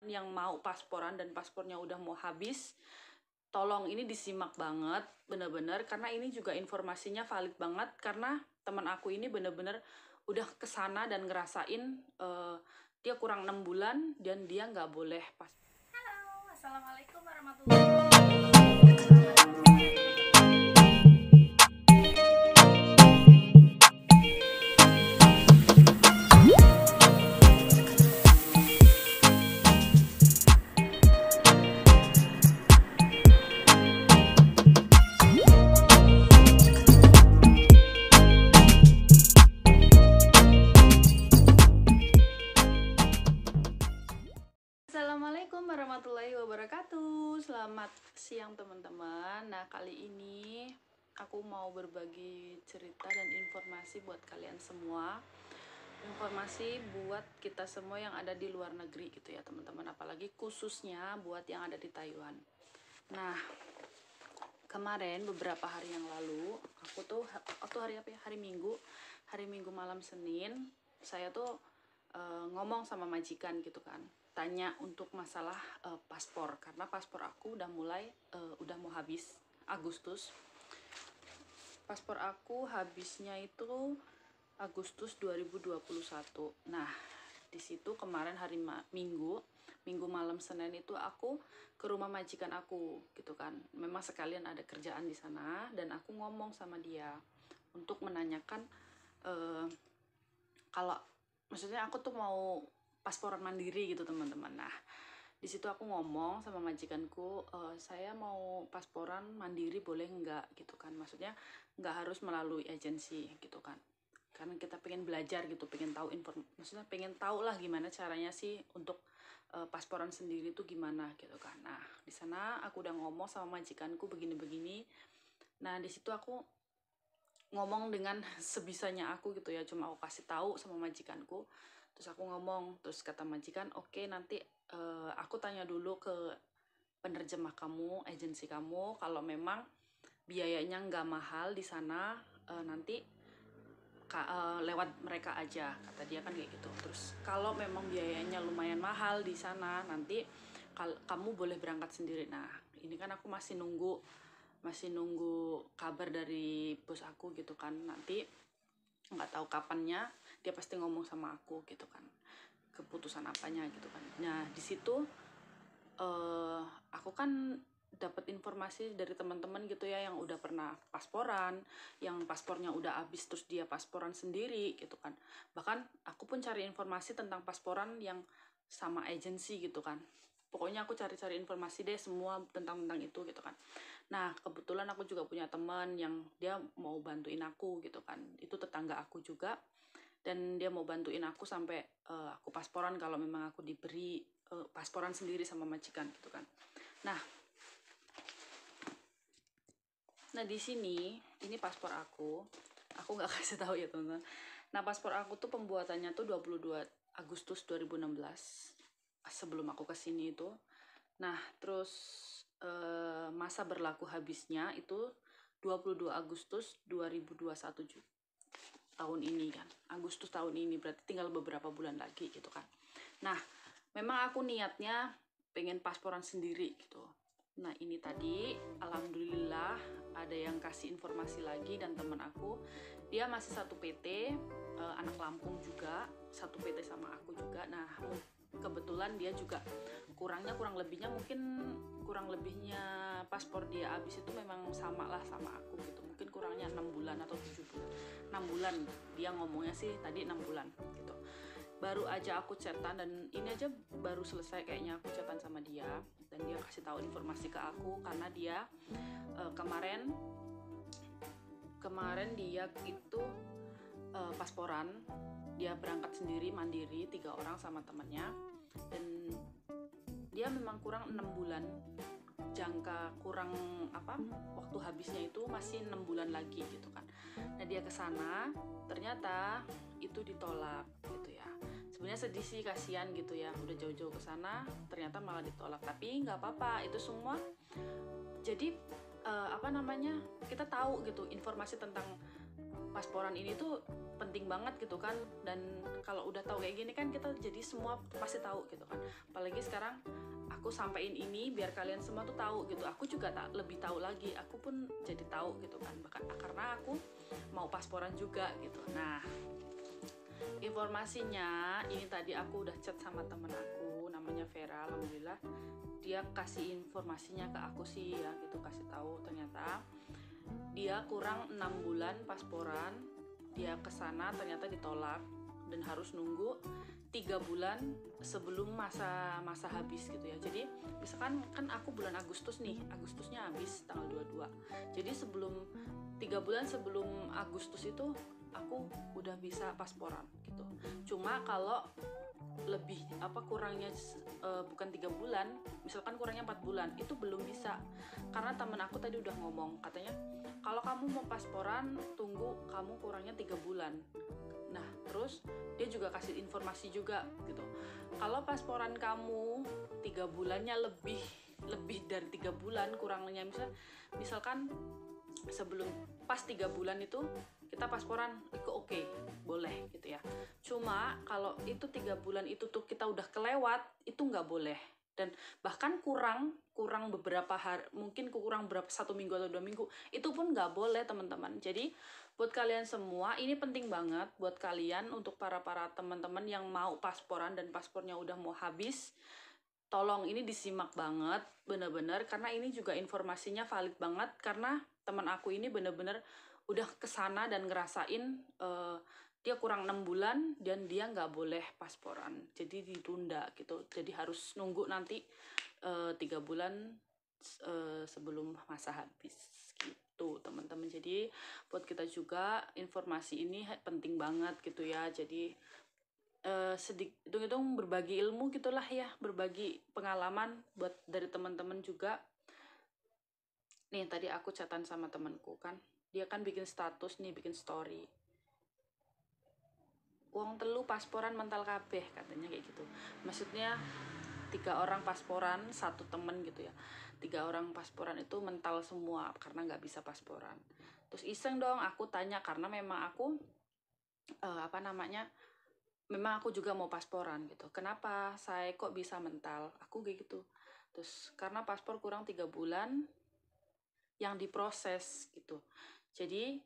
yang mau pasporan dan paspornya udah mau habis, tolong ini disimak banget bener-bener, karena ini juga informasinya valid banget, karena teman aku ini bener-bener udah kesana dan ngerasain dia kurang 6 bulan dan dia nggak boleh pas. Halo, assalamualaikum warahmatullahi wabarakatuh. Assalamualaikum warahmatullahi wabarakatuh. Selamat siang teman-teman. Nah, kali ini aku mau berbagi cerita dan informasi buat kalian semua. Informasi buat kita semua yang ada di luar negeri gitu ya teman-teman, apalagi khususnya buat yang ada di Taiwan. Nah, kemarin beberapa hari yang lalu aku tuh hari apa ya, hari Minggu malam Senin, saya tuh ngomong sama majikan gitu kan, tanya untuk masalah paspor, karena paspor aku udah mau habis Agustus. Paspor aku habisnya itu Agustus 2021. Nah, di situ kemarin hari Minggu malam Senin itu aku ke rumah majikan aku gitu kan. Memang sekalian ada kerjaan di sana dan aku ngomong sama dia untuk menanyakan kalau maksudnya aku tuh mau pasporan mandiri gitu teman-teman. Nah, di situ aku ngomong sama majikanku, saya mau pasporan mandiri boleh nggak gitu kan, maksudnya nggak harus melalui agensi gitu kan, karena kita pengen belajar gitu, pengen tahu maksudnya pengen tahu lah gimana caranya sih untuk pasporan sendiri tuh gimana gitu kan. Nah, di sana aku udah ngomong sama majikanku begini-begini. Nah, di situ aku ngomong dengan sebisanya aku gitu ya, cuma aku kasih tahu sama majikanku, terus aku ngomong, terus kata majikan, oke, nanti aku tanya dulu ke penerjemah kamu, agensi kamu, kalau memang biayanya nggak mahal di sana, nanti lewat mereka aja, kata dia kan kayak gitu. Terus kalau memang biayanya lumayan mahal di sana, nanti kamu boleh berangkat sendiri. Nah, ini kan aku masih nunggu kabar dari bos aku gitu kan, nanti nggak tahu kapannya dia pasti ngomong sama aku gitu kan, keputusan apanya gitu kan. Nah, di situ aku kan dapat informasi dari teman-teman gitu ya, yang udah pernah pasporan, yang paspornya udah habis terus dia pasporan sendiri gitu kan. Bahkan aku pun cari informasi tentang pasporan yang sama agensi gitu kan. Pokoknya aku cari-cari informasi deh semua tentang itu gitu kan. Nah, kebetulan aku juga punya teman yang dia mau bantuin aku gitu kan. Itu tetangga aku juga, dan dia mau bantuin aku sampai aku pasporan kalau memang aku diberi pasporan sendiri sama majikan gitu kan. Nah, di sini ini paspor aku nggak kasih tahu ya teman-teman. Nah, paspor aku tuh pembuatannya tuh 22 Agustus 2016 sebelum aku kesini itu. Nah, terus masa berlaku habisnya itu 22 Agustus 2021 tahun ini kan. Agustus tahun ini berarti tinggal beberapa bulan lagi gitu kan. Nah, memang aku niatnya pengen pasporan sendiri gitu. Nah, ini tadi alhamdulillah ada yang kasih informasi lagi, dan temen aku dia masih satu PT, anak Lampung juga, satu PT sama aku juga. Nah, kebetulan dia juga kurang lebihnya paspor dia habis itu memang sama lah sama aku gitu, mungkin kurangnya 6 bulan atau 7 bulan, 6 bulan dia ngomongnya sih tadi, 6 bulan gitu. Baru aja aku chatan, dan ini aja baru selesai kayaknya aku chatan sama dia, dan dia kasih tahu informasi ke aku karena dia kemarin dia itu pasporan, dia berangkat sendiri mandiri 3 orang sama temannya, dan dia memang kurang 6 bulan, waktu habisnya itu masih 6 bulan lagi gitu kan. Nah, dia kesana ternyata itu ditolak gitu ya. Sebenarnya sedih sih, kasihan gitu ya, udah jauh-jauh kesana ternyata malah ditolak, tapi nggak apa-apa, itu semua jadi kita tahu gitu informasi tentang pasporan ini tuh penting banget gitu kan. Dan kalau udah tahu kayak gini kan kita jadi semua pasti tahu gitu kan. Apalagi sekarang aku sampaikan ini biar kalian semua tuh tahu gitu. Aku juga tak lebih tahu lagi, aku pun jadi tahu gitu kan, bahkan karena aku mau pasporan juga gitu. Nah, informasinya ini tadi aku udah chat sama temen aku namanya Vera, alhamdulillah dia kasih informasinya ke aku sih ya gitu, kasih tahu ternyata dia kurang 6 bulan pasporan, dia kesana ternyata ditolak dan harus nunggu 3 bulan sebelum masa habis gitu ya. Jadi misalkan kan aku bulan Agustus nih, Agustusnya habis tanggal 22, jadi sebelum 3 bulan sebelum Agustus itu aku udah bisa pasporan gitu. Cuma kalau lebih kurangnya bukan 3 bulan, misalkan kurangnya 4 bulan, itu belum bisa. Karena temen aku tadi udah ngomong, katanya kalau kamu mau pasporan tunggu kamu kurangnya 3 bulan. Nah, terus dia juga kasih informasi juga gitu. Kalau pasporan kamu 3 bulannya lebih dari 3 bulan kurangnya, misalkan sebelum pas 3 bulan itu kita pasporan itu oke, boleh gitu ya. Cuma kalau itu 3 bulan itu tuh kita udah kelewat, itu nggak boleh. Dan bahkan kurang beberapa hari, mungkin kurang berapa 1 minggu atau 2 minggu, itu pun nggak boleh teman-teman. Jadi buat kalian semua ini penting banget buat kalian, untuk para teman-teman yang mau pasporan dan paspornya udah mau habis, tolong ini disimak banget bener-bener, karena ini juga informasinya valid banget. Karena teman aku ini bener-bener udah kesana dan ngerasain dia kurang 6 bulan dan dia nggak boleh pasporan, jadi ditunda gitu. Jadi harus nunggu nanti 3 bulan sebelum masa habis gitu teman-teman. Jadi buat kita juga informasi ini penting banget gitu ya. Jadi hitung-hitung berbagi ilmu gitulah ya, berbagi pengalaman buat dari teman-teman juga. Nih tadi aku chatan sama temanku kan, dia kan bikin status nih, bikin story, uang telu pasporan mental kabeh katanya kayak gitu. Maksudnya 3 orang pasporan, 1 temen gitu ya, 3 orang pasporan itu mental semua karena nggak bisa pasporan. Terus iseng dong aku tanya, karena memang aku memang aku juga mau pasporan gitu. Kenapa saya kok bisa mental? Aku kayak gitu. Terus karena paspor kurang 3 bulan yang diproses gitu. Jadi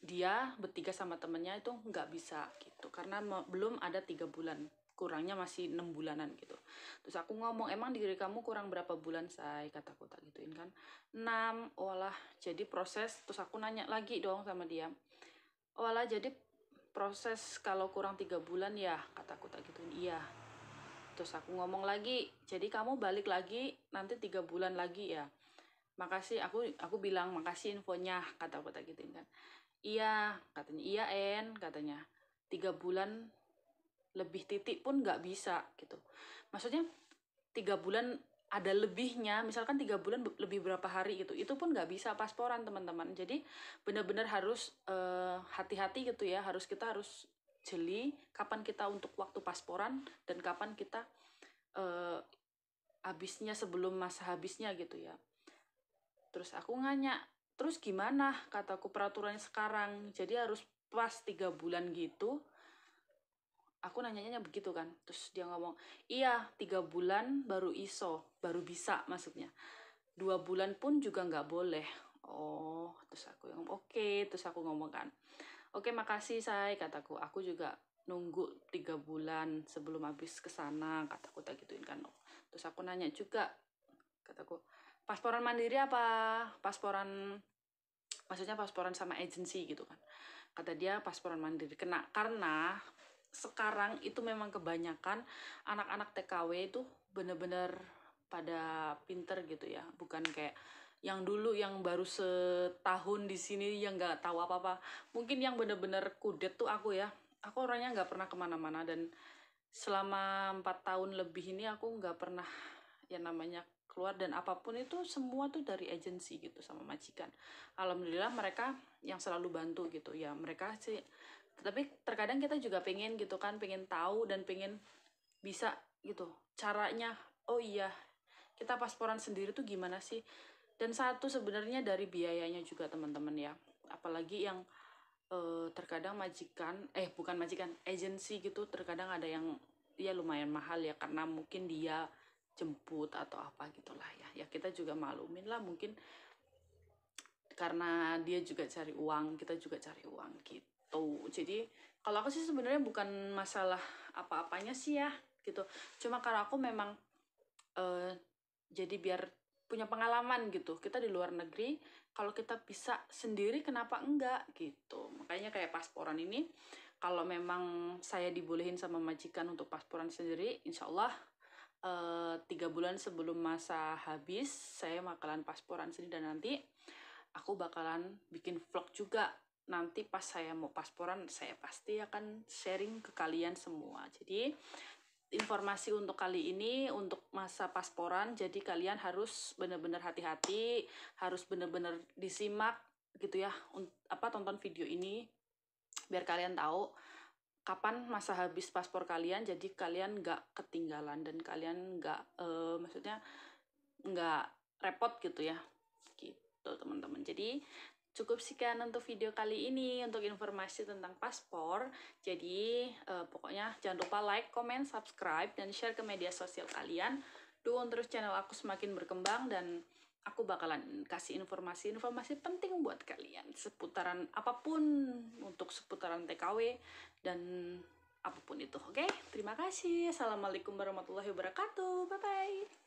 dia bertiga sama temennya itu nggak bisa gitu, karena belum ada 3 bulan, kurangnya masih 6 bulanan gitu. Terus aku ngomong, emang diri kamu kurang berapa bulan say, kataku tak gituin kan, 6. Walah jadi proses. Terus aku nanya lagi dong sama dia, walah jadi proses kalau kurang 3 bulan ya, kataku tak gituin. Iya. Terus aku ngomong lagi, jadi kamu balik lagi nanti 3 bulan lagi ya. Makasih, aku bilang makasih infonya, kata tak gituin kan. Iya katanya, iya katanya 3 bulan lebih titik pun nggak bisa gitu. Maksudnya 3 bulan ada lebihnya, misalkan 3 bulan lebih berapa hari gitu, itu pun nggak bisa pasporan teman-teman. Jadi benar-benar harus hati-hati gitu ya, kita harus jeli kapan kita untuk waktu pasporan dan kapan kita habisnya, sebelum masa habisnya gitu ya. Terus aku nanya, terus gimana, kataku, peraturannya sekarang jadi harus pas 3 bulan gitu. Aku nanyanya begitu kan. Terus dia ngomong, iya 3 bulan baru baru bisa, maksudnya 2 bulan pun juga nggak boleh. Oh, terus aku ngomong oke. Terus aku ngomong kan, oke makasih say, kataku, aku juga nunggu 3 bulan sebelum habis kesana, kataku tak gituin kan. Terus aku nanya juga, kataku, pasporan mandiri apa pasporan, maksudnya pasporan sama agensi gitu kan. Kata dia pasporan mandiri. Karena sekarang itu memang kebanyakan anak-anak TKW itu bener-bener pada pinter gitu ya, bukan kayak yang dulu yang baru setahun di sini yang nggak tahu apa-apa. Mungkin yang bener-bener kudet tuh aku ya. Aku orangnya nggak pernah kemana-mana, dan selama 4 tahun lebih ini aku nggak pernah yang namanya keluar, dan apapun itu semua tuh dari agensi gitu sama majikan. Alhamdulillah mereka yang selalu bantu gitu ya, mereka sih. Tapi terkadang kita juga pengen gitu kan, pengen tahu dan pengen bisa gitu caranya. Oh iya, kita pasporan sendiri tuh gimana sih? Dan satu sebenarnya dari biayanya juga teman-teman ya. apalagi yang terkadang bukan majikan, agensi gitu, terkadang ada yang ya lumayan mahal ya, karena mungkin dia jemput atau apa gitulah ya. Ya kita juga maklumin lah, mungkin karena dia juga cari uang, kita juga cari uang gitu. Jadi kalau aku sih sebenarnya bukan masalah apa-apanya sih ya gitu, cuma karena aku memang jadi biar punya pengalaman gitu, kita di luar negeri kalau kita bisa sendiri kenapa enggak gitu. Makanya kayak pasporan ini, kalau memang saya dibolehin sama majikan untuk pasporan sendiri, insya Allah 3 bulan sebelum masa habis saya bakalan pasporan sendiri, dan nanti aku bakalan bikin vlog juga. Nanti pas saya mau pasporan, saya pasti akan sharing ke kalian semua. Jadi informasi untuk kali ini untuk masa pasporan, jadi kalian harus benar-benar hati-hati, harus benar-benar disimak gitu ya, tonton video ini biar kalian tahu kapan masa habis paspor kalian, jadi kalian nggak ketinggalan dan kalian nggak maksudnya nggak repot gitu ya, gitu teman-teman. Jadi cukup sekian untuk video kali ini untuk informasi tentang paspor. Jadi pokoknya jangan lupa like, comment, subscribe, dan share ke media sosial kalian. Dukung terus channel aku semakin berkembang, dan aku bakalan kasih informasi-informasi penting buat kalian seputaran apapun, untuk seputaran TKW dan apapun itu. Oke, terima kasih. Assalamualaikum warahmatullahi wabarakatuh. Bye bye.